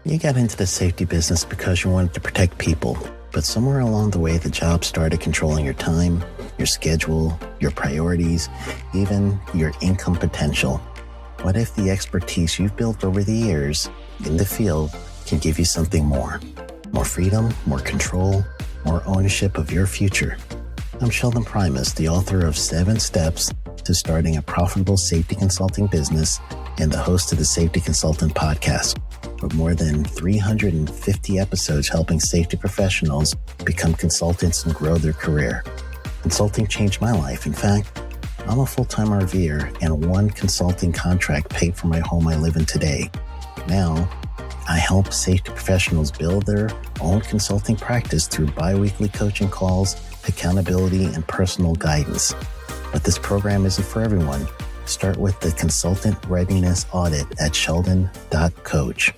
You got into the safety business because you wanted to protect people, but somewhere along the way the job started controlling your time, your schedule, your priorities, even your income potential. What if the expertise you've built over the years in the field can give you something more? More freedom, more control, more ownership of your future. I'm Sheldon Primus, the author of 7 Steps to Starting a Profitable Safety Consulting Business and the host of the Safety Consultant Podcast, with more than 350 episodes helping safety professionals become consultants and grow their career. Consulting changed my life. In fact, I'm a full-time RVer, and one consulting contract paid for my home I live in today. Now, I help safety professionals build their own consulting practice through bi-weekly coaching calls, accountability, and personal guidance. But this program isn't for everyone. Start with the Consultant Readiness Audit at sheldon.coach.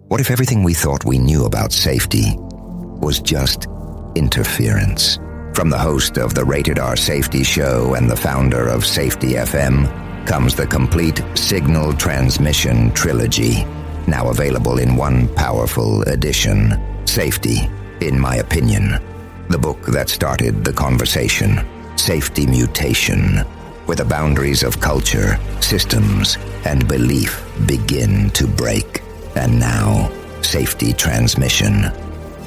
What if everything we thought we knew about safety was just interference? From the host of the Rated R Safety Show and the founder of Safety FM comes the complete signal transmission trilogy, now available in one powerful edition. Safety, in my opinion, the book that started the conversation. Safety Mutation, where the boundaries of culture, systems, and belief begin to break. And now, Safety Transmission,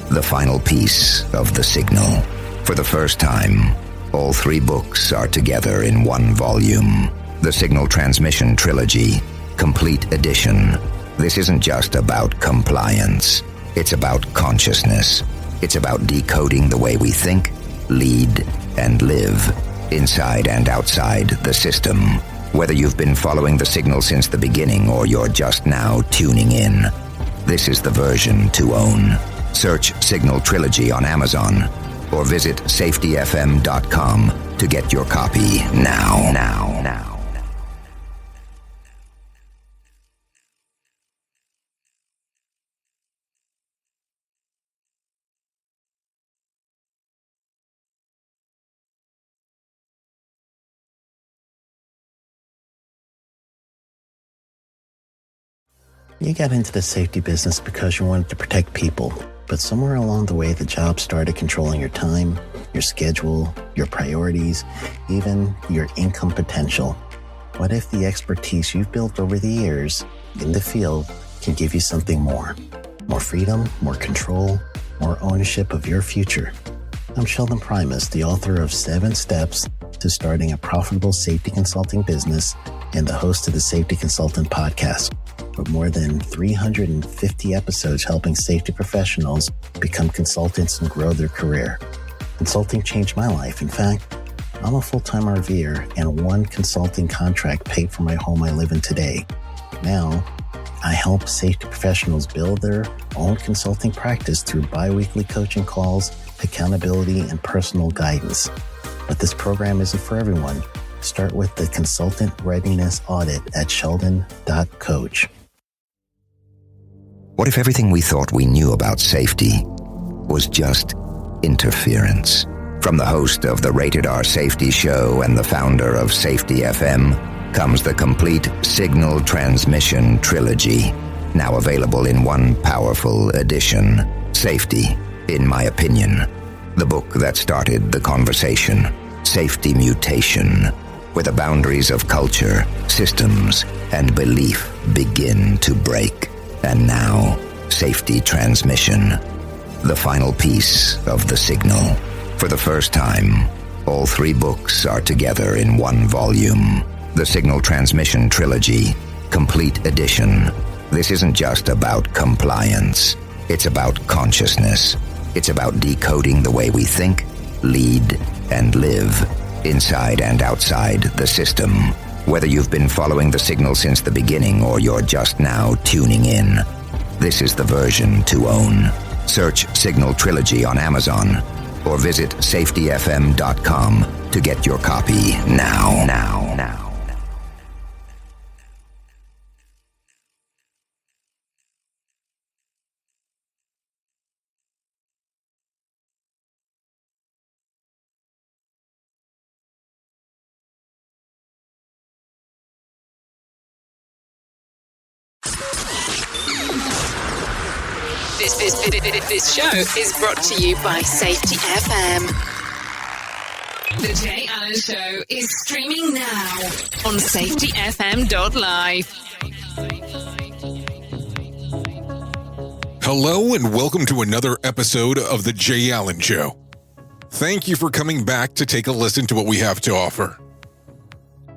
the final piece of the signal. For the first time, all 3 books are together in one volume. The Signal Transmission Trilogy, Complete Edition. This isn't just about compliance. It's about consciousness. It's about decoding the way we think, lead, and live, inside and outside the system. Whether you've been following the signal since the beginning or you're just now tuning in, this is the version to own. Search Signal Trilogy on Amazon or visit safetyfm.com to get your copy now. You got into the safety business because you wanted to protect people, but somewhere along the way the job started controlling your time, your schedule, your priorities, even your income potential. What if the expertise you've built over the years in the field can give you something more? More freedom, more control, more ownership of your future. I'm Sheldon Primus, the author of 7 Steps to Starting a Profitable Safety Consulting Business and the host of the Safety Consultant Podcast, with more than 350 episodes helping safety professionals become consultants and grow their career. Consulting changed my life. In fact, I'm a full-time RVer, and one consulting contract paid for my home I live in today. Now, I help safety professionals build their own consulting practice through bi-weekly coaching calls, accountability, and personal guidance. But this program isn't for everyone. Start with the Consultant Readiness Audit at sheldon.coach. What if everything we thought we knew about safety was just interference? From the host of the Rated R Safety Show and the founder of Safety FM comes the complete signal transmission trilogy, now available in one powerful edition. Safety, in my opinion, the book that started the conversation. Safety Mutation, where the boundaries of culture, systems, and belief begin to break. And now, Safety Transmission, the final piece of the signal. For the first time, all 3 books are together in one volume. The Signal Transmission Trilogy, Complete Edition. This isn't just about compliance. It's about consciousness. It's about decoding the way we think, lead, and live, inside and outside the system. Whether you've been following the signal since the beginning or you're just now tuning in, this is the version to own. Search Signal Trilogy on Amazon or visit safetyfm.com to get your copy now. This show is brought to you by Safety FM. The Jay Allen Show is streaming now on safetyfm.live. Hello and welcome to another episode of The Jay Allen Show. Thank you for coming back to take a listen to what we have to offer.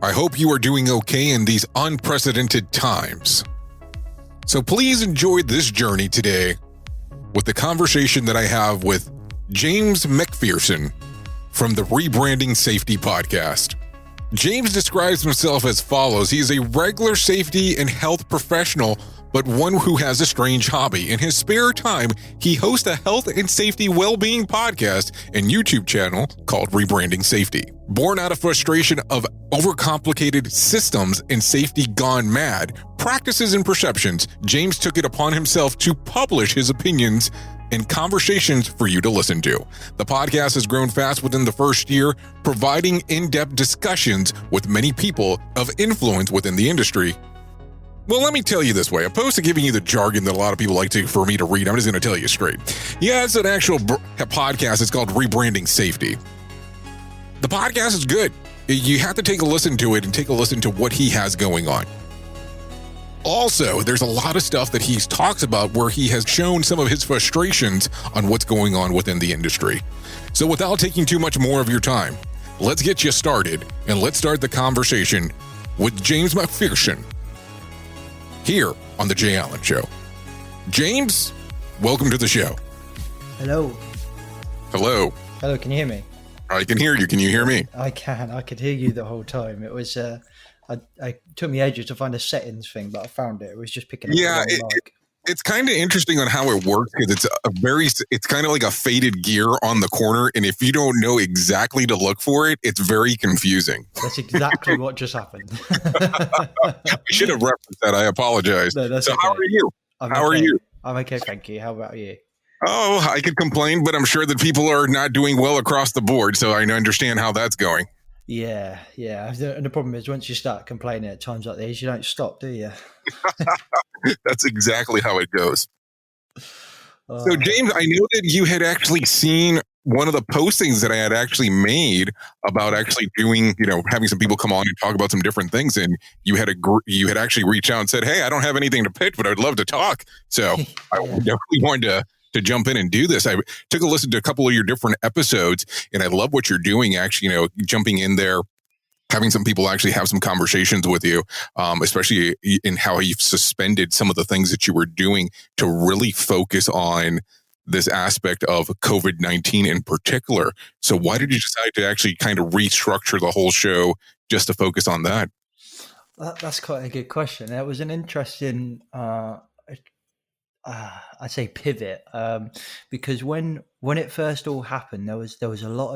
I hope you are doing okay in these unprecedented times. So please enjoy this journey today with the conversation that I have with James MacPherson from the Rebranding Safety Podcast. James describes himself as follows. He is a regular safety and health professional, but one who has a strange hobby. In his spare time, he hosts a health and safety well-being podcast and YouTube channel called Rebranding Safety. Born out of frustration of overcomplicated systems and safety gone mad, practices and perceptions, James took it upon himself to publish his opinions and conversations for you to listen to. The podcast has grown fast within the first year, providing in-depth discussions with many people of influence within the industry. Well, let me tell you this way. Opposed to giving you the jargon that a lot of people like for me to read, I'm just going to tell you straight. Yeah, it's an actual podcast. It's called Rebranding Safety. The podcast is good. You have to take a listen to it and take a listen to what he has going on. Also, there's a lot of stuff that he talks about where he has shown some of his frustrations on what's going on within the industry. So without taking too much more of your time, let's get you started and let's start the conversation with James MacPherson here on The Jay Allen Show. James, welcome to the show. Hello. Hello. Hello, can you hear me? I can hear you. Can you hear me? I can. I could hear you the whole time. It was, I took me ages to find a settings thing, but I found it. It was just picking up the mic. It's kind of interesting on how it works because it's kind of like a faded gear on the corner. And if you don't know exactly to look for it, it's very confusing. That's exactly what just happened. I should have referenced that. I apologize. No, that's so okay. How are you? How are you? I'm okay, thank you. How about you? Oh, I could complain, but I'm sure that people are not doing well across the board. So I understand how that's going. Yeah. And the problem is once you start complaining at times like these, you don't stop, do you? That's exactly how it goes. So, James, I know that you had actually seen one of the postings that I had actually made about actually doing, having some people come on and talk about some different things. And you had actually reached out and said, hey, I don't have anything to pitch, but I'd love to talk. So I definitely wanted to jump in and do this. I took a listen to a couple of your different episodes and I love what you're doing, actually, jumping in there, having some people actually have some conversations with you, especially in how you've suspended some of the things that you were doing to really focus on this aspect of COVID-19 in particular. So why did you decide to actually kind of restructure the whole show just to focus on that? That's quite a good question. That was an interesting, I'd say pivot, because when it first all happened, there was a lot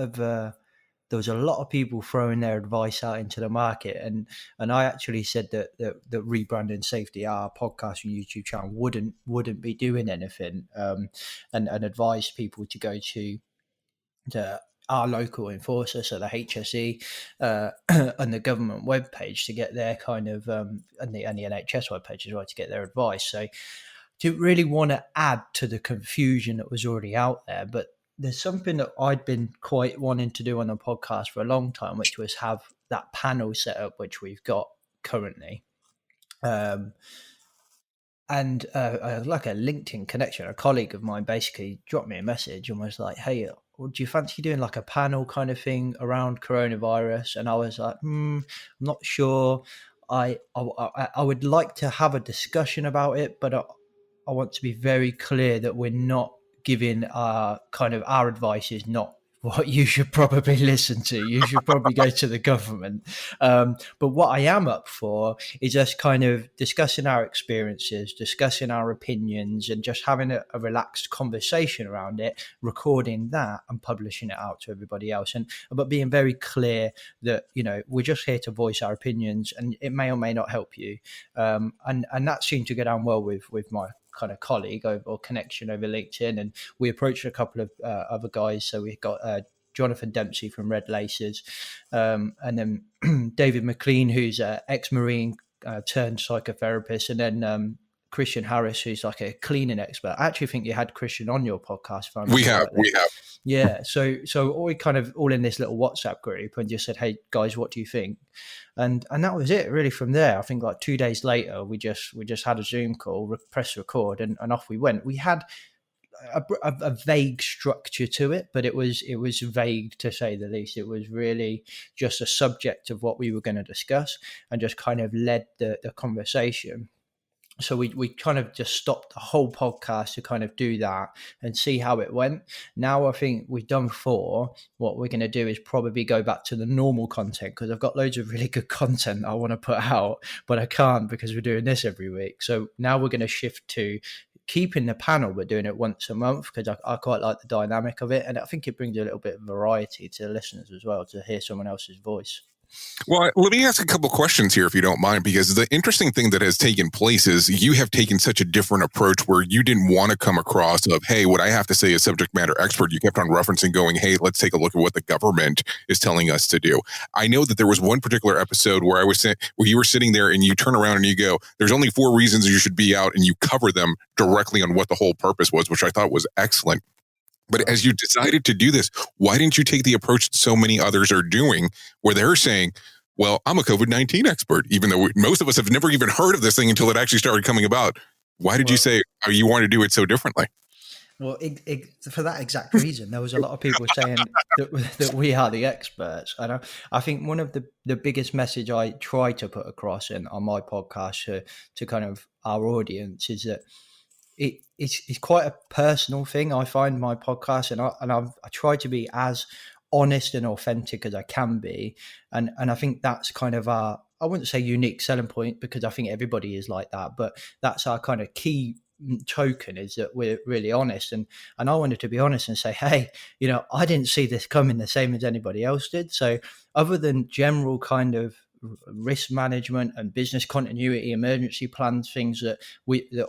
of people throwing their advice out into the market, and I actually said that Rebranding Safety, our podcast and YouTube channel, wouldn't be doing anything, and advised people to go to our local enforcer, so the HSE and the government webpage to get their kind of and the NHS webpage as well to get their advice. So didn't really want to add to the confusion that was already out there, but there's something that I'd been quite wanting to do on the podcast for a long time, which was have that panel set up, which we've got currently. And like a LinkedIn connection, a colleague of mine basically dropped me a message and was like, hey, do you fancy doing like a panel kind of thing around coronavirus? And I was like, I'm not sure. I would like to have a discussion about it, but I want to be very clear that we're not giving our advice is not what you should probably listen to. You should probably go to the government. But what I am up for is just kind of discussing our experiences, discussing our opinions, and just having a relaxed conversation around it, recording that and publishing it out to everybody else. But being very clear that, we're just here to voice our opinions, and it may or may not help you. And that seemed to go down well with my kind of colleague or connection over LinkedIn, and we approached a couple of other guys. So we got Jonathan Dempsey from Red Laces, and then David McLean, who's ex-Marine turned psychotherapist, and then Christian Harris, who's like a cleaning expert. I actually think you had Christian on your podcast. We have. Yeah. So we kind of all in this little WhatsApp group and just said, hey guys, what do you think? And that was it really from there. I think like 2 days later, we just had a Zoom call, press record, and off we went. We had a vague structure to it, but it was vague to say the least. It was really just a subject of what we were going to discuss and just kind of led the conversation. So we kind of just stopped the whole podcast to kind of do that and see how it went. Now I think we've done 4. What we're going to do is probably go back to the normal content, because I've got loads of really good content I want to put out, but I can't because we're doing this every week. So now we're going to shift to keeping the panel, but doing it once a month, because I quite like the dynamic of it. And I think it brings a little bit of variety to the listeners as well, to hear someone else's voice. Well, let me ask a couple questions here, if you don't mind, because the interesting thing that has taken place is you have taken such a different approach where you didn't want to come across of, hey, what I have to say is subject matter expert. You kept on referencing going, hey, let's take a look at what the government is telling us to do. I know that there was one particular episode where where you were sitting there and you turn around and you go, there's only 4 reasons you should be out, and you cover them directly on what the whole purpose was, which I thought was excellent. But as you decided to do this, why didn't you take the approach that so many others are doing, where they're saying, well, I'm a COVID-19 expert, even though most of us have never even heard of this thing until it actually started coming about. Why did you say you want to do it so differently? Well, for that exact reason, there was a lot of people saying that we are the experts. And I think one of the biggest message I try to put across on my podcast to kind of our audience is that it's quite a personal thing. I find my podcast, and I try to be as honest and authentic as I can be, and I think that's kind of our, I wouldn't say unique selling point, because I think everybody is like that, but that's our kind of key token, is that we're really honest. And I wanted to be honest and say, hey, I didn't see this coming the same as anybody else did. So other than general kind of risk management and business continuity, emergency plans, things that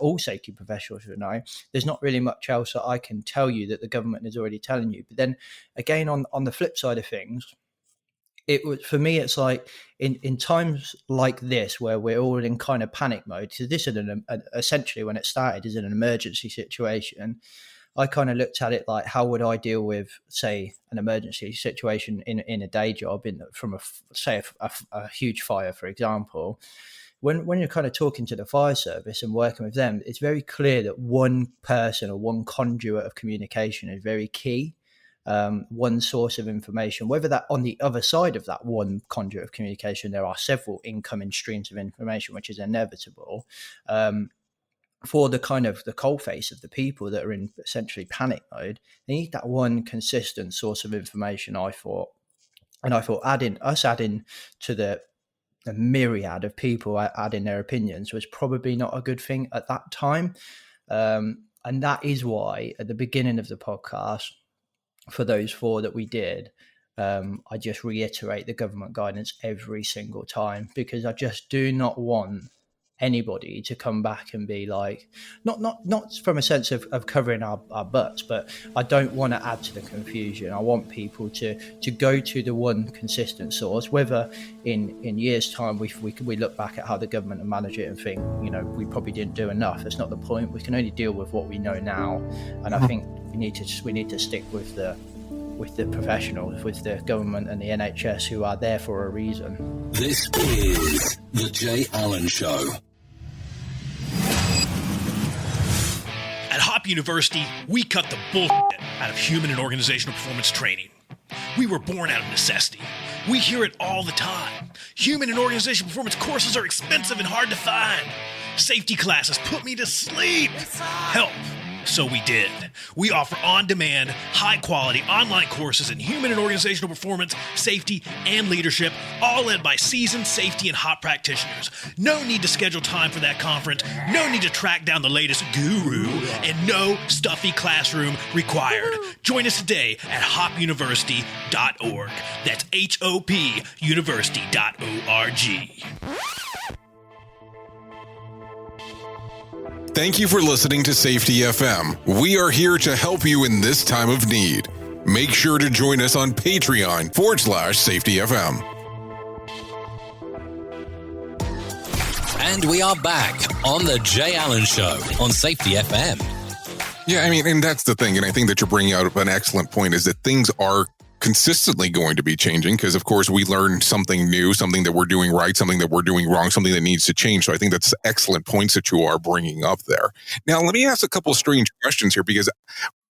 all safety professionals should know, there's not really much else that I can tell you that the government is already telling you. But then again, on the flip side of things, it was, for me, it's like in times like this where we're all in kind of panic mode. So this is essentially, when it started, is an emergency situation. I kind of looked at it like, how would I deal with, say, an emergency situation in a day job from a huge fire, for example. When you're kind of talking to the fire service and working with them, it's very clear that one person or one conduit of communication is very key. One source of information, whether that on the other side of that one conduit of communication, there are several incoming streams of information, which is inevitable. For the kind of the coalface of the people that are in essentially panic mode, they need that one consistent source of information, I thought. And I thought adding to the myriad of people adding their opinions was probably not a good thing at that time. And that is why at the beginning of the podcast, for those 4 that we did, I just reiterate the government guidance every single time, because I just do not want anybody to come back and be like, not from a sense of covering our butts, but I don't want to add to the confusion. I want people to go to the one consistent source, whether in years' time we look back at how the government manage it and think, we probably didn't do enough. That's not the point. We can only deal with what we know now, and I think we need to stick with the professionals, with the government and the NHS, who are there for a reason. This is the Jay Allen Show. At Hop University, we cut the bullshit out of human and organizational performance training. We were born out of necessity. We hear it all the time. Human and organizational performance courses are expensive and hard to find. Safety classes put me to sleep. Help. So we did. We offer on-demand, high-quality online courses in human and organizational performance, safety, and leadership, all led by seasoned safety and HOP practitioners. No need to schedule time for that conference, no need to track down the latest guru, and no stuffy classroom required. Join us today at hopuniversity.org. That's HOP university.org. Thank you for listening to Safety FM. We are here to help you in this time of need. Make sure to join us on Patreon/Safety FM. And And we are back on the Jay Allen Show on Safety FM. Yeah, I mean, and that's the thing. And I think that you're bringing out an excellent point is that things are consistently going to be changing because, of course, we learn something new, something that we're doing right, something that we're doing wrong, something that needs to change. So I think that's excellent points that you are bringing up there. Now, let me ask a couple of strange questions here, because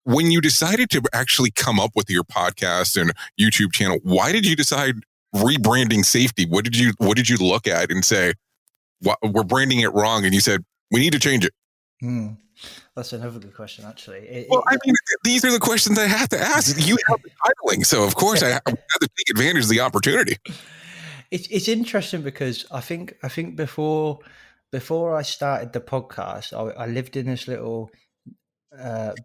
when you decided to actually come up with your podcast and YouTube channel, why did you decide Rebranding Safety? What did you look at and say, we're branding it wrong? And you said, we need to change it. That's another good question, actually. I mean, these are the questions I have to ask. You have the titling, so of course I have to take advantage of the opportunity. It's interesting because I think before I started the podcast, I lived in this little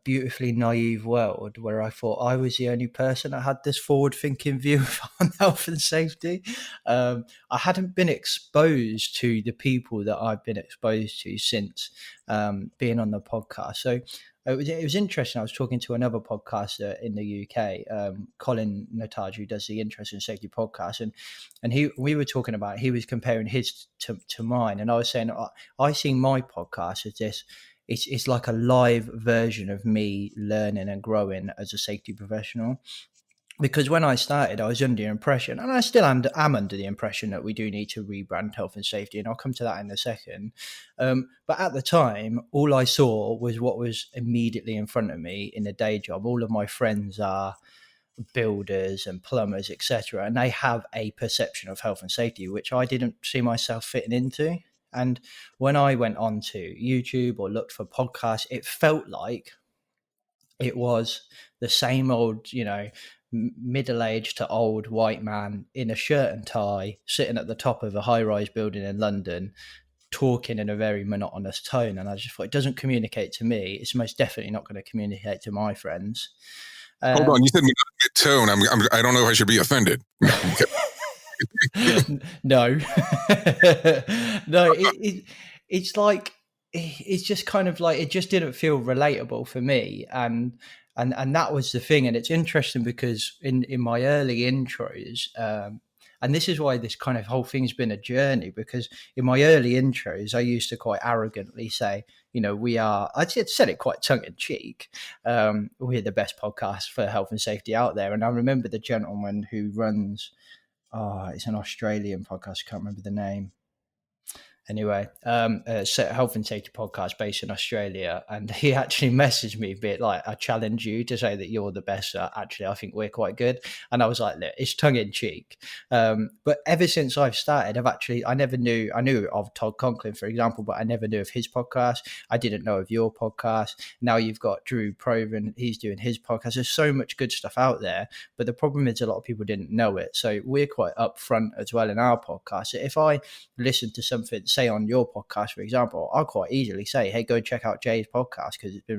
beautifully naive world where I thought I was the only person that had this forward-thinking view on health and safety. I hadn't been exposed to the people that I've been exposed to since being on the podcast. So it was interesting. I was talking to another podcaster in the UK, Colin Nataj, who does the Interest in Safety podcast, and we were talking about, he was comparing his to mine, and I was saying I see my podcast as this. It's like a live version of me learning and growing as a safety professional. Because when I started, I was under the impression, and I still am under the impression, that we do need to rebrand health and safety, and I'll come to that in a second. But at the time, all I saw was what was immediately in front of me in the day job. All of my friends are builders and plumbers, etc., and they have a perception of health and safety which I didn't see myself fitting into. And when I went on to YouTube or looked for podcasts, it felt like it was the same old, middle-aged to old white man in a shirt and tie, sitting at the top of a high-rise building in London, talking in a very monotonous tone. And I just thought, it doesn't communicate to me. It's most definitely not going to communicate to my friends. Hold on, you said tone. I don't know if I should be offended. No. It's like, it's just kind of like, it just didn't feel relatable for me, and that was the thing. And it's interesting because in my early intros, and this is why this kind of whole thing's been a journey, because in my early intros I used to quite arrogantly say, I said it quite tongue-in-cheek, we're the best podcast for health and safety out there. And I remember the gentleman who runs, it's an Australian podcast, I can't remember the name. Anyway, health and safety podcast based in Australia, and he actually messaged me a bit like, I challenge you to say that you're the best. Actually, I think we're quite good. And I was like, look, it's tongue in cheek. But ever since I've started, I knew of Todd Conklin, for example, but I never knew of his podcast. I didn't know of your podcast. Now you've got Drew Proven, he's doing his podcast. There's so much good stuff out there, but the problem is a lot of people didn't know it. So we're quite upfront as well in our podcast. If I listen to something, say on your podcast, for example, I'll quite easily say, hey, go check out Jay's podcast, because I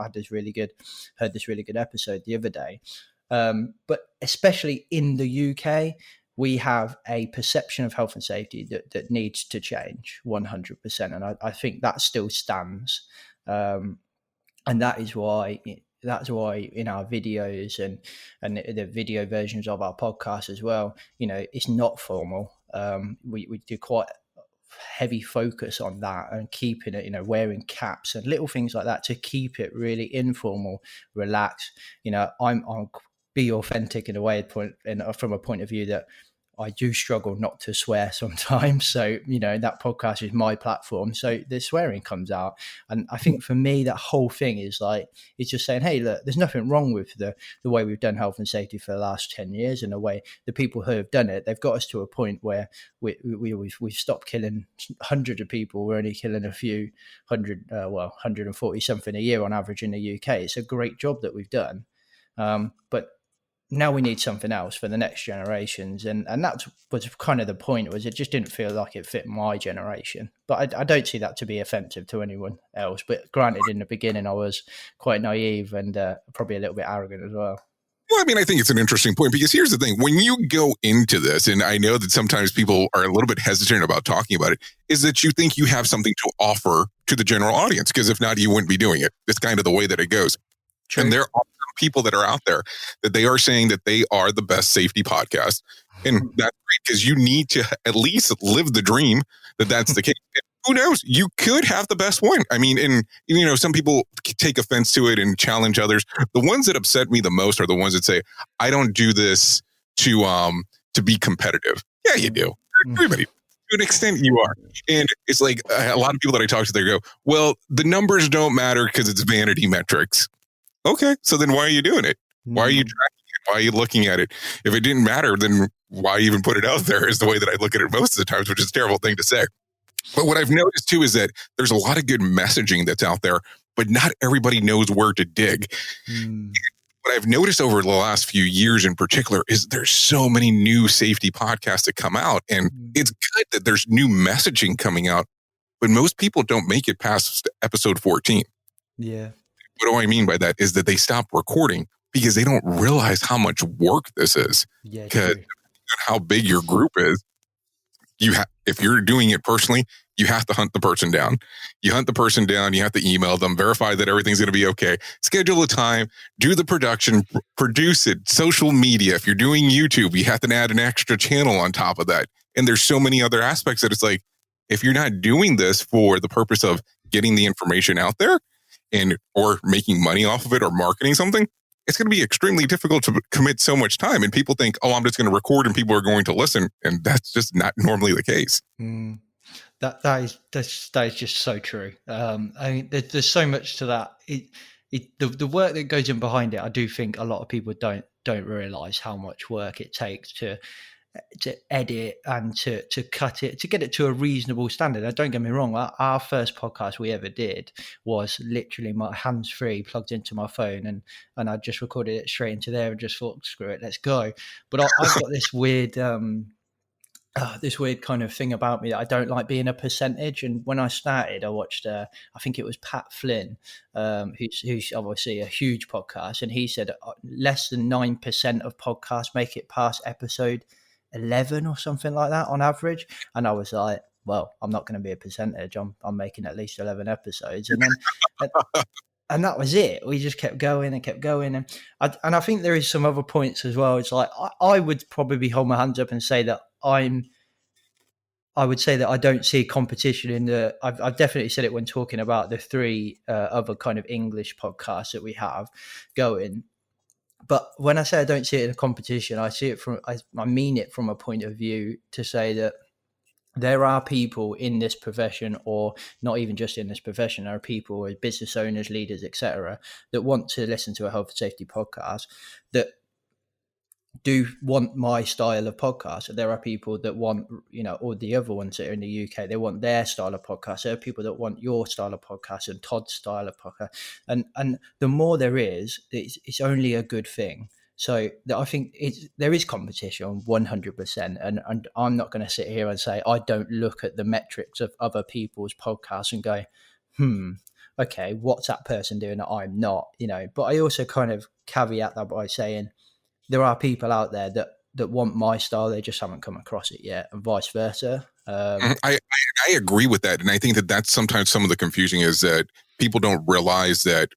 heard this really good episode the other day. But especially in the UK, we have a perception of health and safety that needs to change 100%. And I think that still stands. And that is why that's why in our videos and the video versions of our podcast as well, it's not formal. We do quite heavy focus on that and keeping it, wearing caps and little things like that to keep it really informal, relaxed. I'll be authentic in a way, from a point of view that I do struggle not to swear sometimes. So, that podcast is my platform. So the swearing comes out. And I think for me, that whole thing is it's just saying, hey, look, there's nothing wrong with the way we've done health and safety for the last 10 years. In a way, the people who have done it, they've got us to a point where we've stopped killing hundreds of people. We're only killing a few hundred, 140 something a year on average in the UK. It's a great job that we've done. But now we need something else for the next generations, and that was kind of the point. Was it just didn't feel like it fit my generation, but I don't see that to be offensive to anyone else. But granted, in the beginning I was quite naive and probably a little bit arrogant as well. Well, I think it's an interesting point, because here's the thing. When you go into this, and I know that sometimes people are a little bit hesitant about talking about it, is that you think you have something to offer to the general audience, because if not, you wouldn't be doing it. It's kind of the way that it goes. True. And there are people that are out there that they are saying that they are the best safety podcast. And that's great, because you need to at least live the dream that's the case. who knows? You could have the best one. I mean, and some people take offense to it and challenge others. The ones that upset me the most are the ones that say, I don't do this to be competitive. Yeah, you do. Everybody, to an extent, you are. And it's like a lot of people that I talk to, they go, well, the numbers don't matter because it's vanity metrics. Okay, so then why are you doing it? Why are you tracking it? Why are you looking at it? If it didn't matter, then why even put it out there is the way that I look at it most of the times, which is a terrible thing to say. But what I've noticed too is that there's a lot of good messaging that's out there, but not everybody knows where to dig. What I've noticed over the last few years in particular is there's so many new safety podcasts that come out, and it's good that there's new messaging coming out, but most people don't make it past episode 14. Yeah. What do I mean by that is that they stop recording because they don't realize how much work this is. Yeah. Because how big your group is, if you're doing it personally, you have to hunt the person down. You hunt the person down, you have to email them, verify that everything's going to be okay, schedule a time, do the production, produce it, social media. If you're doing YouTube, you have to add an extra channel on top of that. And there's so many other aspects that it's like, if you're not doing this for the purpose of getting the information out there or making money off of it or marketing something, it's going to be extremely difficult to commit so much time. And people think, oh, I'm just going to record and people are going to listen. And that's just not normally the case. That is just so true. I mean, there's so much to that. The work that goes in behind it, I do think a lot of people don't realize how much work it takes to edit and to cut it, to get it to a reasonable standard. Now, don't get me wrong, our first podcast we ever did was literally my hands-free plugged into my phone, and I just recorded it straight into there and just thought, screw it, let's go. But I've got this weird kind of thing about me that I don't like being a percentage. And when I started, I watched I think it was Pat Flynn, who's obviously a huge podcast, and he said less than 9% of podcasts make it past episode 11 or something like that on average. And I was like, well, I'm not going to be a percentage. I'm making at least 11 episodes. And then and that was it. We just kept going and kept going. And I think there is some other points as well. It's like I would probably hold my hands up and say that I would say that I don't see competition in the. I've definitely said it when talking about the three other kind of English podcasts that we have going. But when I say I don't see it in a competition, I see it I mean it from a point of view to say that there are people in this profession, or not even just in this profession, there are people as business owners, leaders, etc., that want to listen to a health and safety podcast that do want my style of podcast. There are people that want, or the other ones that are in the UK, they want their style of podcast. There are people that want your style of podcast and Todd's style of podcast. And the more there is, it's only a good thing. So I think there is competition 100%. And I'm not going to sit here and say, I don't look at the metrics of other people's podcasts and go, okay, what's that person doing that I'm not, but I also kind of caveat that by saying, there are people out there that want my style. They just haven't come across it yet, and vice versa. I agree with that. And I think that that's sometimes some of the confusing is that people don't realize that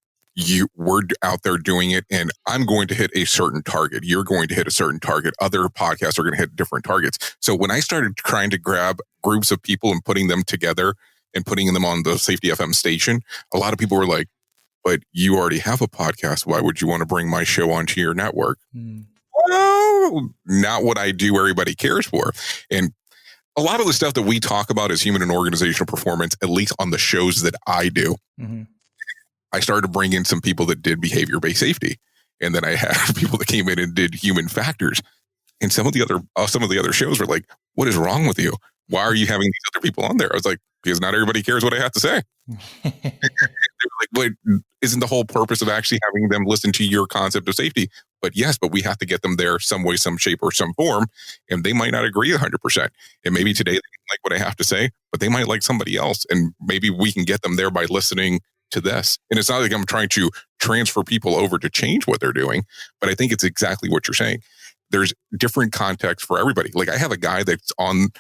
we're out there doing it, and I'm going to hit a certain target. You're going to hit a certain target. Other podcasts are going to hit different targets. So when I started trying to grab groups of people and putting them together and putting them on the Safety FM station, a lot of people were like, but you already have a podcast. Why would you want to bring my show onto your network? Well, not what I do everybody cares for. And a lot of the stuff that we talk about is human and organizational performance, at least on the shows that I do. I started to bring in some people that did behavior-based safety. And then I had people that came in and did human factors. And some of the other shows were like, what is wrong with you? Why are you having these other people on there? I was like, because not everybody cares what I have to say. They were like, but isn't the whole purpose of actually having them listen to your concept of safety? But yes, but we have to get them there some way, some shape, or some form. And they might not agree 100%. And maybe today they don't like what I have to say, but they might like somebody else. And maybe we can get them there by listening to this. And it's not like I'm trying to transfer people over to change what they're doing, but I think it's exactly what you're saying. There's different contexts for everybody. Like I have a guy that's on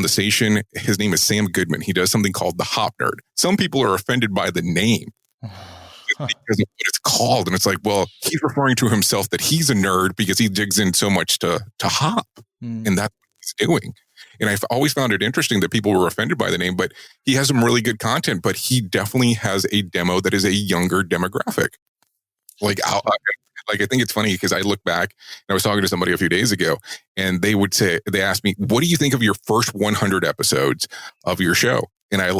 the station. His name is Sam Goodman. He does something called the Hop Nerd. Some people are offended by the name because of what it's called. And it's like, well, he's referring to himself that he's a nerd because he digs in so much to hop. And that's what he's doing. And I've always found it interesting that people were offended by the name, but he has some really good content, but he definitely has a demo that is a younger demographic. Like, I think it's funny because I look back and I was talking to somebody a few days ago and they asked me, what do you think of your first 100 episodes of your show? And I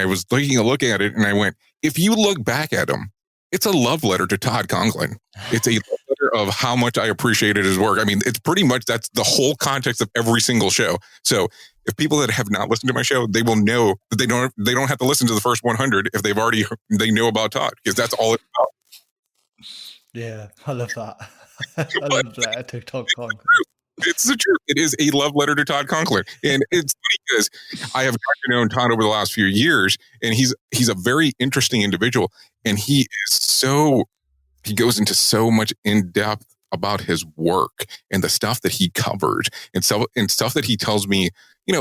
was taking a look at it and I went, if you look back at them, it's a love letter to Todd Conklin. It's a love letter of how much I appreciated his work. I mean, it's pretty much, that's the whole context of every single show. So if people that have not listened to my show, they will know that they don't have to listen to the first 100 if they know about Todd, because that's all it's about. Yeah, I love that. I love that to Todd Conklin. It's the truth. It is a love letter to Todd Conklin. And it's funny because I have gotten to know Todd over the last few years, and he's a very interesting individual. And he goes into so much in depth about his work and the stuff that he covers and stuff that he tells me,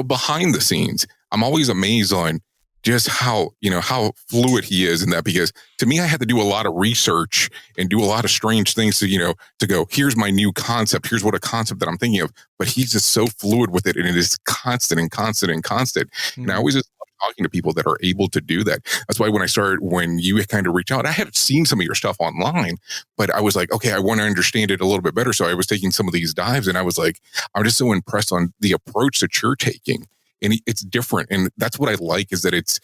behind the scenes. I'm always amazed on just how fluid he is in that, because to me, I had to do a lot of research and do a lot of strange things to go, here's my new concept. Here's a concept that I'm thinking of, but he's just so fluid with it. And it is constant and constant and constant. Mm-hmm. And I always just love talking to people that are able to do that. That's why when you kind of reach out, I have seen some of your stuff online, but I was like, okay, I want to understand it a little bit better. So I was taking some of these dives and I was like, I'm just so impressed on the approach that you're taking. And it's different. And that's what I like, is that it's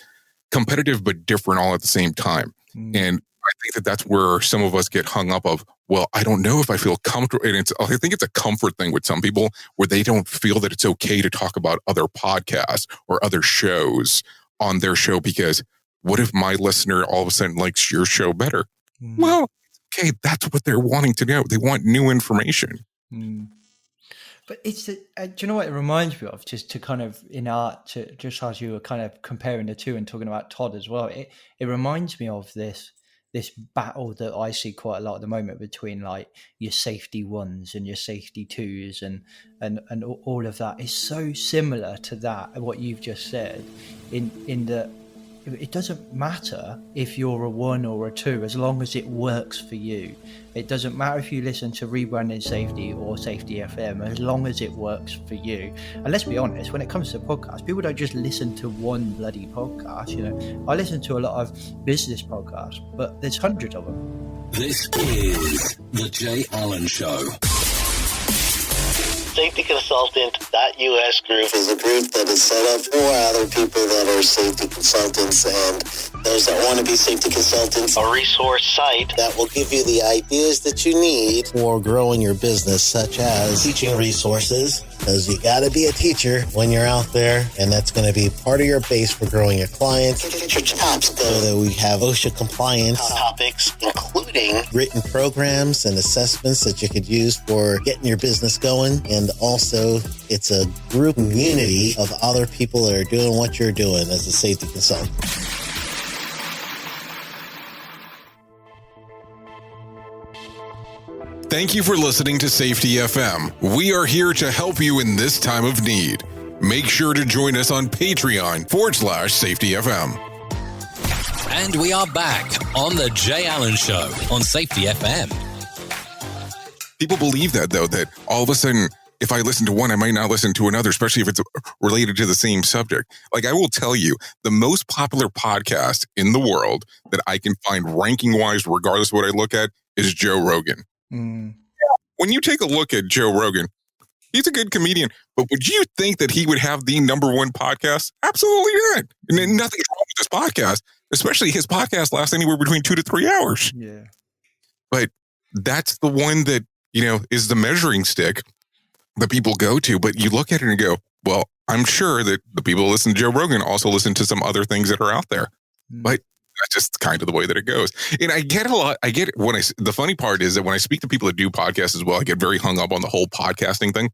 competitive, but different all at the same time. Mm. And I think that's where some of us get hung up of, well, I don't know if I feel comfortable. And I think it's a comfort thing with some people where they don't feel that it's okay to talk about other podcasts or other shows on their show, because what if my listener all of a sudden likes your show better? Mm. Well, okay, that's what they're wanting to know. They want new information. Mm. But it's do you know what it reminds me of? Just to kind of just as you were kind of comparing the two and talking about Todd as well, it reminds me of this battle that I see quite a lot at the moment between like your safety ones and your safety twos and all of that is so similar to that, what you've just said, in that it doesn't matter if you're a 1 or a 2 as long as it works for you. It doesn't matter if you listen to Rebranding Safety or Safety FM, as long as it works for you. And let's be honest, when it comes to podcasts, people don't just listen to one bloody podcast. I listen to a lot of business podcasts, but there's hundreds of them. This is the Jay Allen Show. SafetyConsultant.us group is a group that is set up for other people that are safety consultants and those that want to be safety consultants. A resource site that will give you the ideas that you need for growing your business, such as teaching resources, because you got to be a teacher when you're out there, and that's going to be part of your base for growing your clients. Get your chops done. So that we have OSHA compliance topics, including written programs and assessments that you could use for getting your business going. And also, it's a group community of other people that are doing what you're doing as a safety consultant. Thank you for listening to Safety FM. We are here to help you in this time of need. Make sure to join us on Patreon.com/Safety FM. And we are back on the Jay Allen Show on Safety FM. People believe that, though, that all of a sudden, if I listen to one, I might not listen to another, especially if it's related to the same subject. Like, I will tell you, the most popular podcast in the world that I can find ranking-wise, regardless of what I look at, is Joe Rogan. Mm. When you take a look at Joe Rogan, he's a good comedian, but would you think that he would have the number one podcast? Absolutely not. And nothing's wrong with this podcast, especially his podcast lasts anywhere between 2 to 3 hours. Yeah. But that's the one that, is the measuring stick that people go to. But you look at it and go, well, I'm sure that the people who listen to Joe Rogan also listen to some other things that are out there. Mm. But that's just kind of the way that it goes. And I get the funny part is that when I speak to people that do podcasts as well, I get very hung up on the whole podcasting thing,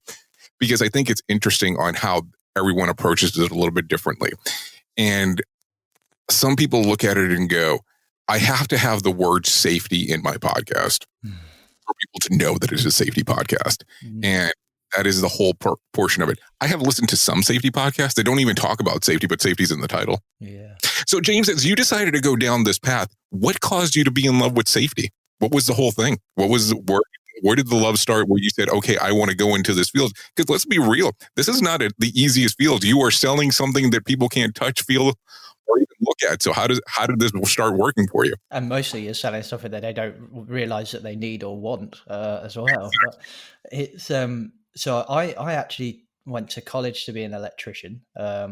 because I think it's interesting on how everyone approaches it a little bit differently. And some people look at it and go, I have to have the word safety in my podcast for people to know that it is a safety podcast. And that is the whole portion of it. I have listened to some safety podcasts that don't even talk about safety, but safety's in the title. Yeah. So, James, as you decided to go down this path, what caused you to be in love with safety? What was the whole thing? What was the word Where did the love start where you said, okay, I want to go into this field? Because let's be real, this is not the easiest field. You are selling something that people can't touch, feel, or even look at. So how did this start working for you? And mostly you're selling stuff that they don't realize that they need or want as well. But it's so I actually went to college to be an electrician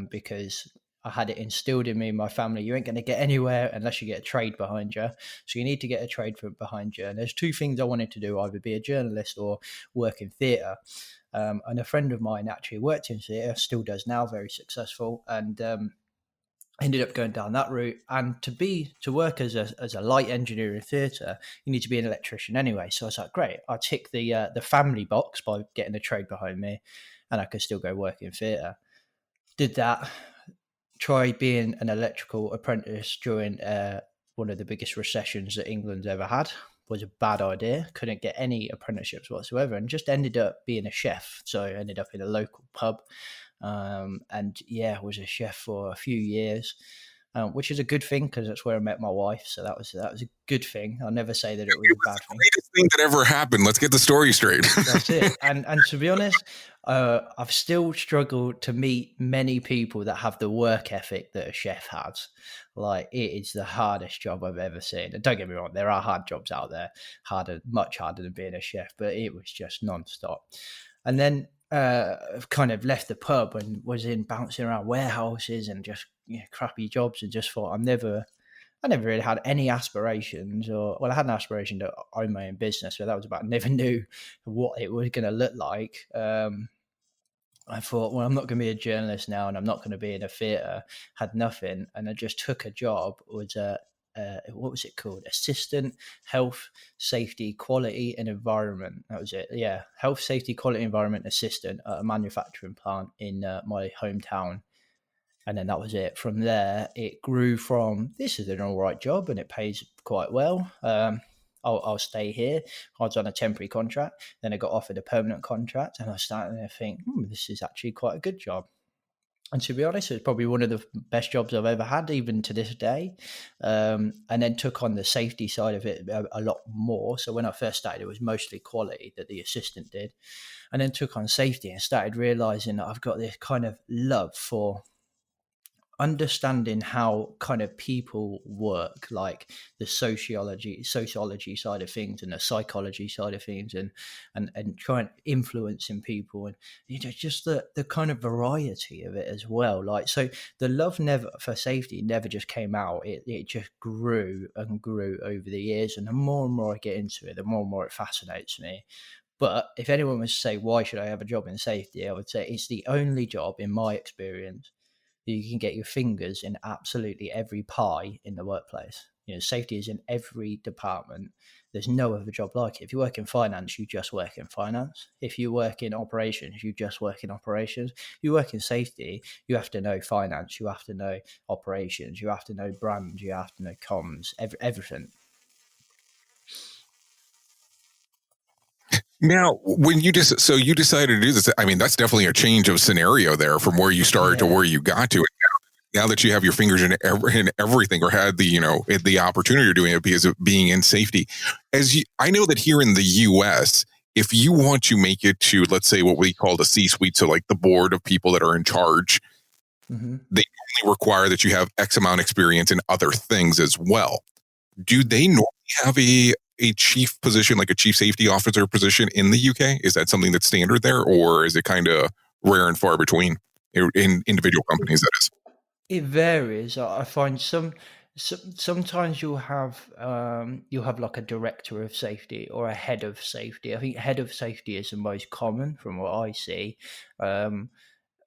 because I had it instilled in me and my family. You ain't going to get anywhere unless you get a trade behind you. So you need to get a trade behind you. And there's two things I wanted to do, either be a journalist or work in theatre. And a friend of mine actually worked in theatre, still does now, very successful. And ended up going down that route. And to work as a light engineer in theatre, you need to be an electrician anyway. So I was like, great, I'll tick the family box by getting a trade behind me, and I could still go work in theatre. Did that. Tried being an electrical apprentice during one of the biggest recessions that England's ever had. Was a bad idea. Couldn't get any apprenticeships whatsoever, and just ended up being a chef. So I ended up in a local pub, and was a chef for a few years, which is a good thing because that's where I met my wife. So that was a good thing. I'll never say that it was a bad thing. Greatest thing that ever happened. Let's get the story straight. That's it. And to be honest, I've still struggled to meet many people that have the work ethic that a chef has. Like, it is the hardest job I've ever seen. And don't get me wrong, there are hard jobs out there, much harder than being a chef, but it was just nonstop. And then kind of left the pub and was bouncing around warehouses and just crappy jobs, and just thought I never really had any aspirations, I had an aspiration to own my own business, but that was about, never knew what it was going to look like. I thought, well, I'm not going to be a journalist now, and I'm not going to be in a theatre. Had nothing, and I just took a job. Was what was it called? Assistant Health, Safety, Quality and Environment. That was it. Yeah, Health, Safety, Quality, Environment Assistant at a manufacturing plant in my hometown. And then that was it. From there, it grew from, this is an all right job and it pays quite well. I'll stay here. I was on a temporary contract. Then I got offered a permanent contract, and I was starting to think, this is actually quite a good job. And to be honest, it's probably one of the best jobs I've ever had, even to this day. And then took on the safety side of it a lot more. So when I first started, it was mostly quality that the assistant did. And then took on safety and started realizing that I've got this kind of love for understanding how kind of people work, like the sociology side of things and the psychology side of things, and trying influencing people, and just the kind of variety of it as well. Like, so the love for safety never just came out, it just grew and grew over the years, and the more and more I get into it, the more and more it fascinates me. But if anyone was to say, why should I have a job in safety, I would say it's the only job, in my experience, you can get your fingers in absolutely every pie in the workplace. Safety is in every department. There's no other job like it. If you work in finance, you just work in finance. If you work in operations, you just work in operations. If you work in safety, you have to know finance, you have to know operations, you have to know brand, you have to know comms, everything. Now, when you decided to do this, I mean, that's definitely a change of scenario there from where you started to where you got to it. Now that you have your fingers in everything, or had the opportunity of doing it because of being in safety, I know that here in the U.S., if you want to make it to, let's say, what we call the C-suite, so like the board of people that are in charge, they only require that you have X amount of experience in other things as well. Do they normally have a chief position, like a chief safety officer position in the UK? Is that something that's standard there, or is it kind of rare and far between in individual companies, that is? It varies. I find sometimes you'll have like a director of safety or a head of safety. I think head of safety is the most common from what I see.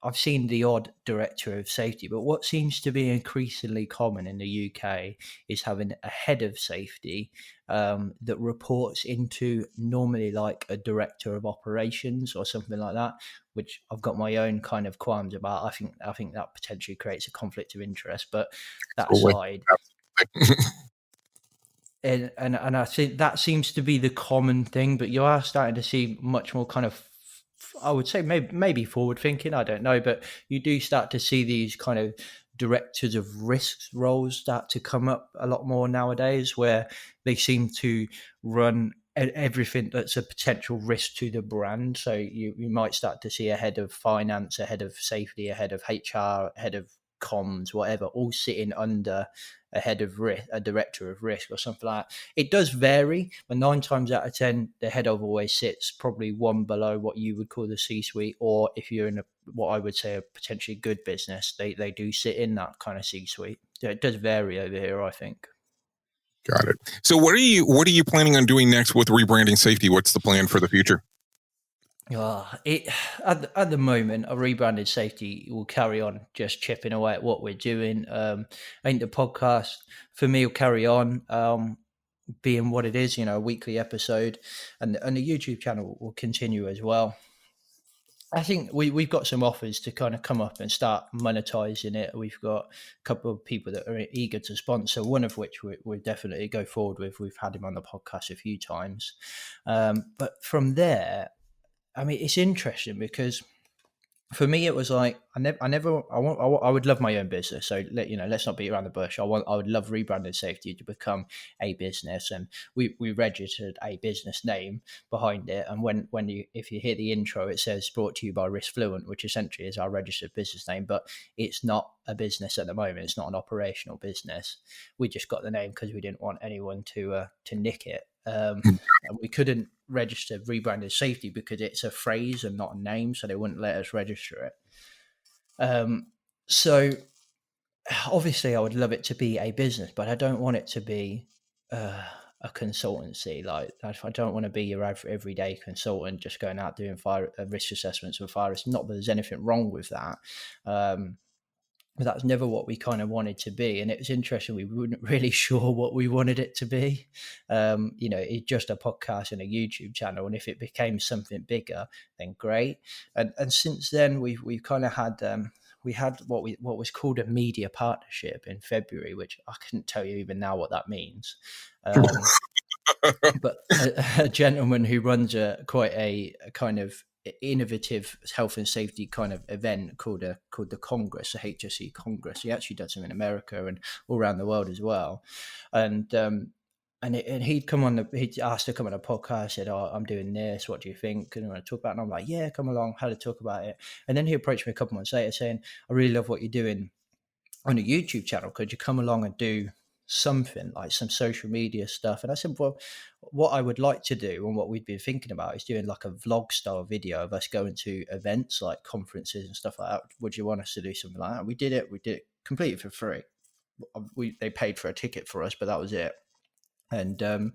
I've seen the odd director of safety, but what seems to be increasingly common in the UK is having a head of safety that reports into normally like a director of operations or something like that, which I've got my own kind of qualms about. I think that potentially creates a conflict of interest, but that aside. And I think that seems to be the common thing, but you are starting to see much more kind of, I would say maybe forward thinking, I don't know, but you do start to see these kind of directors of risks roles start to come up a lot more nowadays, where they seem to run everything that's a potential risk to the brand. So you might start to see a head of finance, a head of safety, a head of HR, a head of comms, whatever, all sitting under a head of risk, a director of risk or something like that. It does vary, but 9 times out of 10, the head of always sits probably one below what you would call the C-suite, or if you're in what I would say a potentially good business, they do sit in that kind of C-suite. So it does vary over here, I think. Got it. So what are you planning on doing next with Rebranding Safety? What's the plan for the future? At the moment, a Rebranded Safety will carry on just chipping away at what we're doing. I think the podcast for me will carry on being what it is, a weekly episode, and the YouTube channel will continue as well. I think we've got some offers to kind of come up and start monetizing it. We've got a couple of people that are eager to sponsor, one of which we definitely go forward with. We've had him on the podcast a few times. But from there, I mean, it's interesting because for me, it was like I would love my own business. So let's not beat around the bush. I would love Rebranded Safety to become a business, and we registered a business name behind it. And if you hear the intro, it says brought to you by Risk Fluent, which essentially is our registered business name. But it's not a business at the moment. It's not an operational business. We just got the name because we didn't want anyone to nick it. And we couldn't register Rebranded Safety because it's a phrase and not a name, so they wouldn't let us register it. So obviously I would love it to be a business, but I don't want it to be a consultancy. Like, I don't want to be your everyday consultant just going out doing fire risk assessments for fire risk. Not that there's anything wrong with that. But that's never what we kind of wanted to be. And it was interesting. We weren't really sure what we wanted it to be. It's just a podcast and a YouTube channel. And if it became something bigger, then great. And since then we've kind of had, we had what was called a media partnership in February, which I couldn't tell you even now what that means. But a gentleman who runs quite a kind of innovative health and safety kind of event called the Congress, the HSE Congress. He actually does them in America and all around the world as well. And he'd come on he'd asked to come on a podcast, said, I'm doing this, what do you think? And I want to talk about it. And I'm like, yeah, come along, had to talk about it. And then he approached me a couple months later saying, I really love what you're doing on a YouTube channel. Could you come along and do something like some social media stuff? And I said, well, what I would like to do and what we've been thinking about is doing like a vlog style video of us going to events like conferences and stuff like that. Would you want us to do something like that? We did it completely for free. They paid for a ticket for us, but that was it. And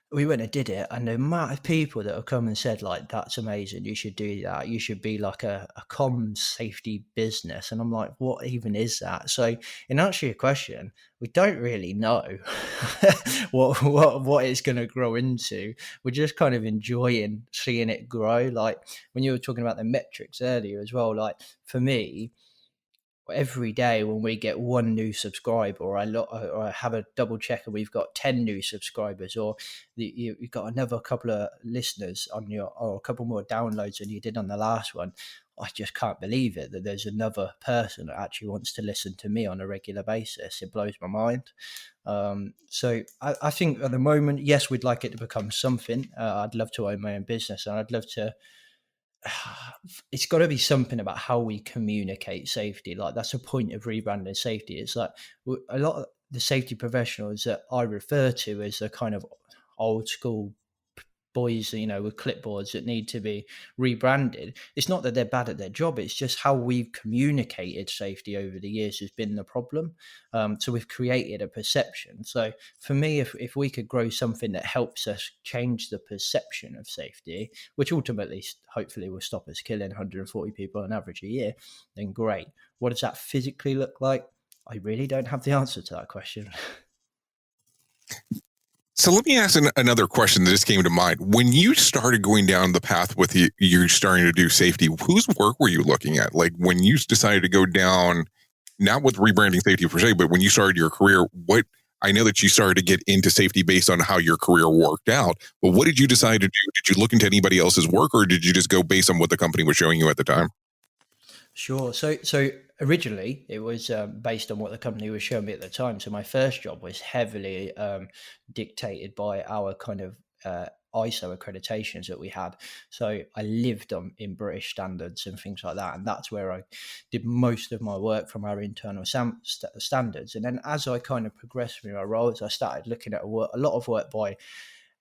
we went and did it, and the amount of people that have come and said, like, that's amazing, you should do that, you should be like a comms safety business. And I'm like, what even is that? So in answer to your question, we don't really know what it's going to grow into. We're just kind of enjoying seeing it grow. Like when you were talking about the metrics earlier as well, like for me, every day when we get one new subscriber, or I have a double check and we've got 10 new subscribers, or you've got another couple of listeners on or a couple more downloads than you did on the last one, I just can't believe it that there's another person that actually wants to listen to me on a regular basis. It blows my mind. So I think at the moment, yes, we'd like it to become something. I'd love to own my own business, and I'd love to. It's got to be something about how we communicate safety. Like that's a point of Rebranding Safety. It's like a lot of the safety professionals that I refer to as the kind of old school boys, with clipboards that need to be rebranded. It's not that they're bad at their job. It's just how we've communicated safety over the years has been the problem. So we've created a perception. So for me, if we could grow something that helps us change the perception of safety, which ultimately, hopefully will stop us killing 140 people on average a year, then great. What does that physically look like? I really don't have the answer to that question. So let me ask another question that just came to mind. When you started going down the path with you starting to do safety, whose work were you looking at? Like when you decided to go down, not with Rebranding Safety per se, but when you started your career, I know that you started to get into safety based on how your career worked out, but what did you decide to do? Did you look into anybody else's work, or did you just go based on what the company was showing you at the time? Sure. So originally it was based on what the company was showing me at the time. So my first job was heavily dictated by our kind of ISO accreditations that we had. So I lived in British standards and things like that. And that's where I did most of my work from our internal standards. And then as I kind of progressed through my roles, I started looking at a lot of work by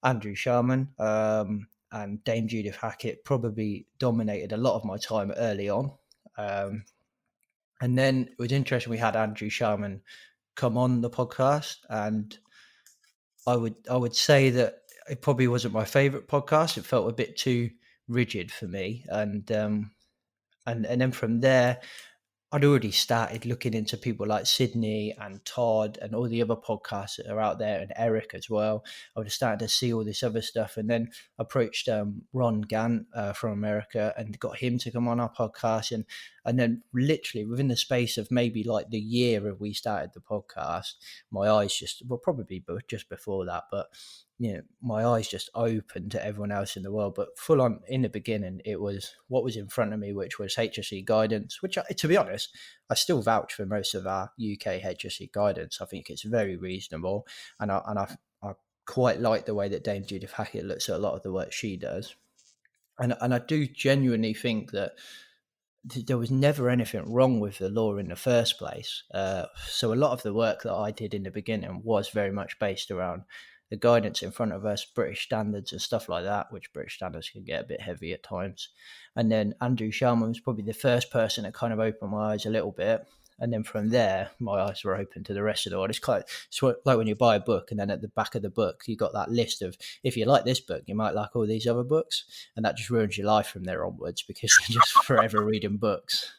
Andrew Sharman, and Dame Judith Hackett probably dominated a lot of my time early on. And then it was interesting, we had Andrew Sharman come on the podcast, and I would say that it probably wasn't my favorite podcast. It felt a bit too rigid for me. And then from there, I'd already started looking into people like Sydney and Todd and all the other podcasts that are out there, and Eric as well. I was starting to see all this other stuff, and then approached Ron Gant from America and got him to come on our podcast. And then literally within the space of maybe like the year of we started the podcast, my eyes probably just before that, but my eyes just opened to everyone else in the world. But full on in the beginning, it was what was in front of me, which was HSE guidance, which, to be honest, I still vouch for most of our UK HSE guidance. I think it's very reasonable, and I quite like the way that Dame Judith Hackett looks at a lot of the work she does. And I do genuinely think that there was never anything wrong with the law in the first place. So a lot of the work that I did in the beginning was very much based around the guidance in front of us, British standards and stuff like that, which British standards can get a bit heavy at times. And then Andrew Sharman was probably the first person that kind of opened my eyes a little bit. And then from there, my eyes were open to the rest of the world. It's like when you buy a book, and then at the back of the book, you got that list of, if you like this book, you might like all these other books. And that just ruins your life from there onwards, because you're just forever reading books.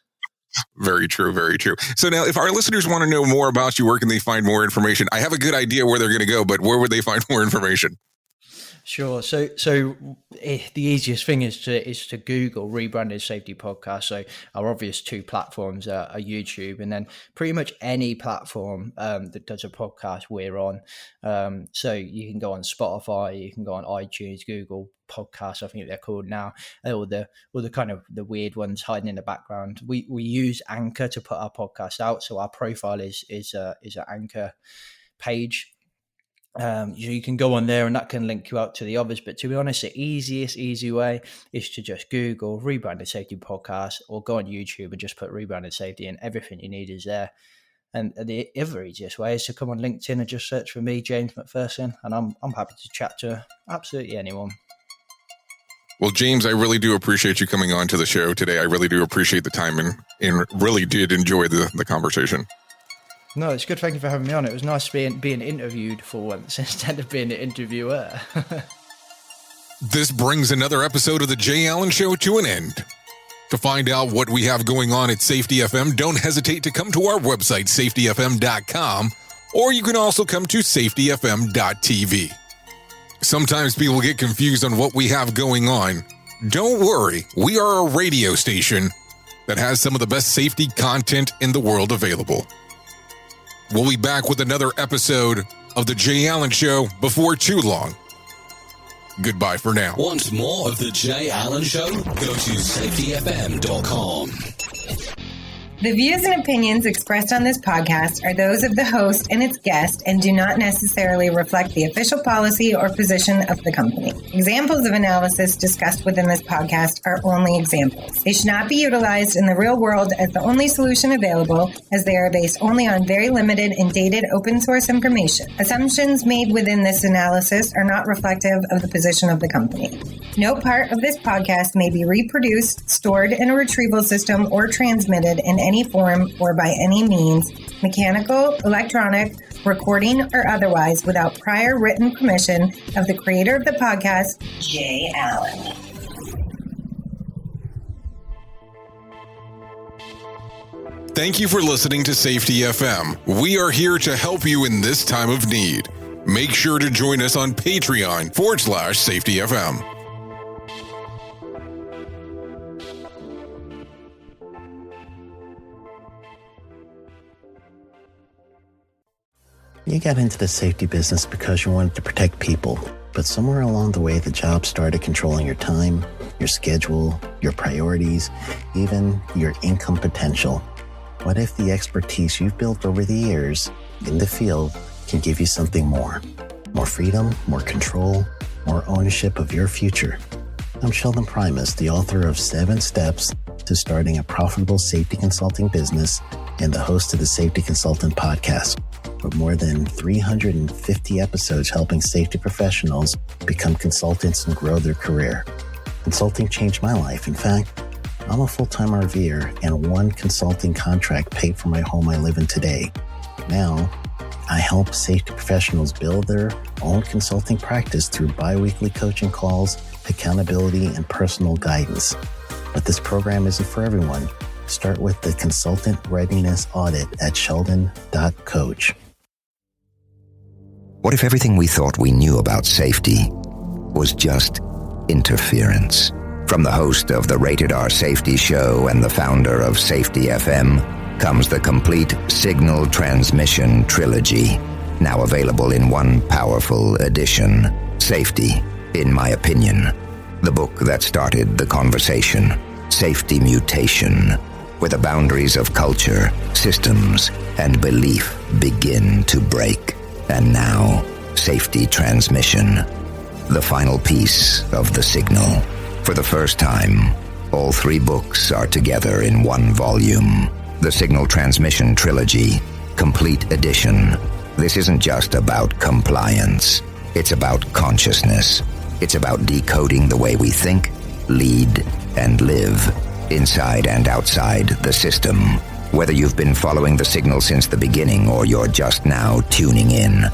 Very true. Very true. So now, if our listeners want to know more about you, where can they find more information? I have a good idea where they're going to go, but where would they find more information? Sure. So the easiest thing is to Google Rebranding Safety Podcast. So our obvious two platforms are YouTube, and then pretty much any platform that does a podcast, we're on. So you can go on Spotify, you can go on iTunes, Google Podcasts, I think they're called now, all the kind of the weird ones hiding in the background. We use Anchor to put our podcast out, so our profile is an Anchor page. You can go on there, and that can link you out to the others. But to be honest, the easy way is to just Google Rebranding Safety Podcast, or go on YouTube and just put Rebranding Safety, and everything you need is there. And the other easiest way is to come on LinkedIn and just search for me, James MacPherson, and I'm happy to chat to absolutely anyone. Well, James, I really do appreciate you coming on to the show today. I really do appreciate the time, and really did enjoy the conversation. No, it's good. Thank you for having me on. It was nice being interviewed for once instead of being an interviewer. This brings another episode of the Jay Allen Show to an end. To find out what we have going on at Safety FM, don't hesitate to come to our website, safetyfm.com, or you can also come to safetyfm.tv. Sometimes people get confused on what we have going on. Don't worry, we are a radio station that has some of the best safety content in the world available. We'll be back with another episode of The Jay Allen Show before too long. Goodbye for now. Want more of The Jay Allen Show? Go to safetyfm.com. The views and opinions expressed on this podcast are those of the host and its guest and do not necessarily reflect the official policy or position of the company. Examples of analysis discussed within this podcast are only examples. They should not be utilized in the real world as the only solution available, as they are based only on very limited and dated open source information. Assumptions made within this analysis are not reflective of the position of the company. No part of this podcast may be reproduced, stored in a retrieval system, or transmitted in any form or by any means, mechanical, electronic, recording, or otherwise, without prior written permission of the creator of the podcast, Jay Allen. Thank you for listening to Safety FM. We are here to help you in this time of need. Make sure to join us on Patreon/Safety FM. You got into the safety business because you wanted to protect people, but somewhere along the way, the job started controlling your time, your schedule, your priorities, even your income potential. What if the expertise you've built over the years in the field can give you something more? More freedom, more control, more ownership of your future. I'm Sheldon Primus, the author of 7 Steps to Starting a Profitable Safety Consulting Business and the host of the Safety Consultant Podcast, with more than 350 episodes helping safety professionals become consultants and grow their career. Consulting changed my life. In fact, I'm a full-time RVer, and one consulting contract paid for my home I live in today. Now, I help safety professionals build their own consulting practice through bi-weekly coaching calls, accountability, and personal guidance. But this program isn't for everyone. Start with the Consultant Readiness Audit at sheldon.coach. What if everything we thought we knew about safety was just interference? From the host of the Rated R Safety Show and the founder of Safety FM comes the complete Signal Transmission Trilogy, now available in one powerful edition. Safety, in my opinion, the book that started the conversation. Safety Mutation, where the boundaries of culture, systems, and belief begin to break. And now, Safety Transmission, the final piece of the signal. For the first time, all 3 books are together in one volume. The Signal Transmission Trilogy, Complete Edition. This isn't just about compliance. It's about consciousness. It's about decoding the way we think, lead, and live, inside and outside the system. Whether you've been following the signal since the beginning or you're just now tuning in,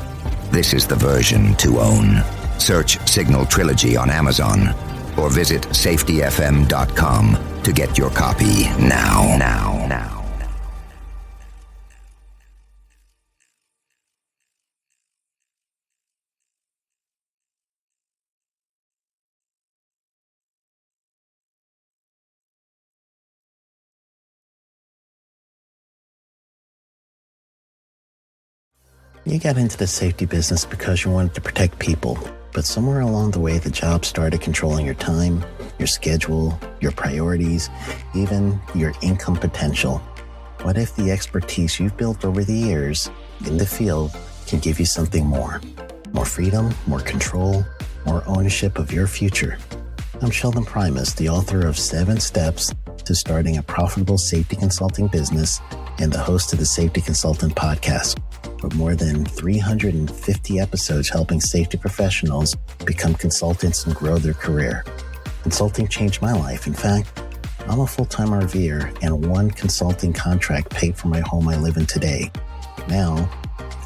this is the version to own. Search Signal Trilogy on Amazon or visit safetyfm.com to get your copy now. You got into the safety business because you wanted to protect people, but somewhere along the way, the job started controlling your time, your schedule, your priorities, even your income potential. What if the expertise you've built over the years in the field can give you something more? More freedom, more control, more ownership of your future. I'm Sheldon Primus, the author of 7 Steps to Starting a Profitable Safety Consulting Business and the host of the Safety Consultant Podcast, with more than 350 episodes helping safety professionals become consultants and grow their career. Consulting changed my life. In fact, I'm a full-time RVer, and one consulting contract paid for my home I live in today. Now,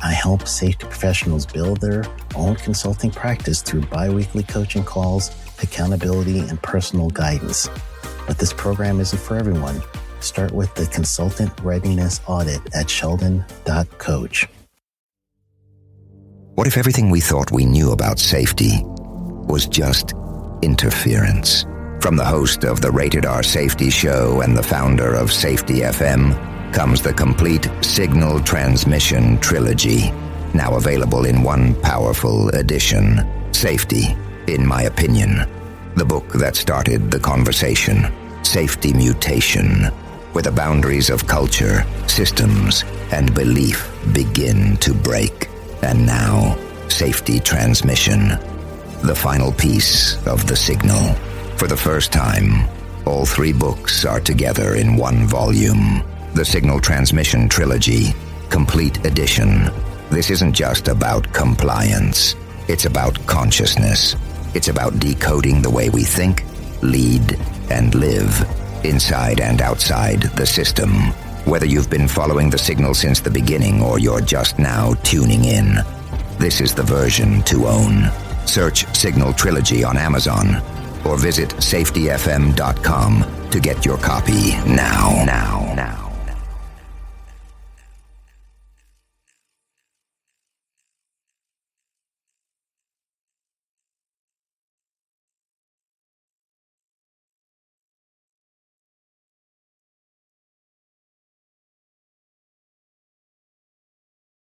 I help safety professionals build their own consulting practice through bi-weekly coaching calls, accountability, and personal guidance. But this program isn't for everyone. Start with the Consultant Readiness Audit at sheldon.coach. What if everything we thought we knew about safety was just interference? From the host of the Rated R Safety Show and the founder of Safety FM comes the complete Signal Transmission Trilogy, now available in one powerful edition. Safety, in my opinion, the book that started the conversation. Safety Mutation, where the boundaries of culture, systems, and belief begin to break. And now, Safety Transmission, the final piece of the signal. For the first time, all 3 books are together in one volume. The Signal Transmission Trilogy, Complete Edition. This isn't just about compliance. It's about consciousness. It's about decoding the way we think, lead, and live, inside and outside the system. Whether you've been following the signal since the beginning or you're just now tuning in, this is the version to own. Search Signal Trilogy on Amazon or visit safetyfm.com to get your copy now.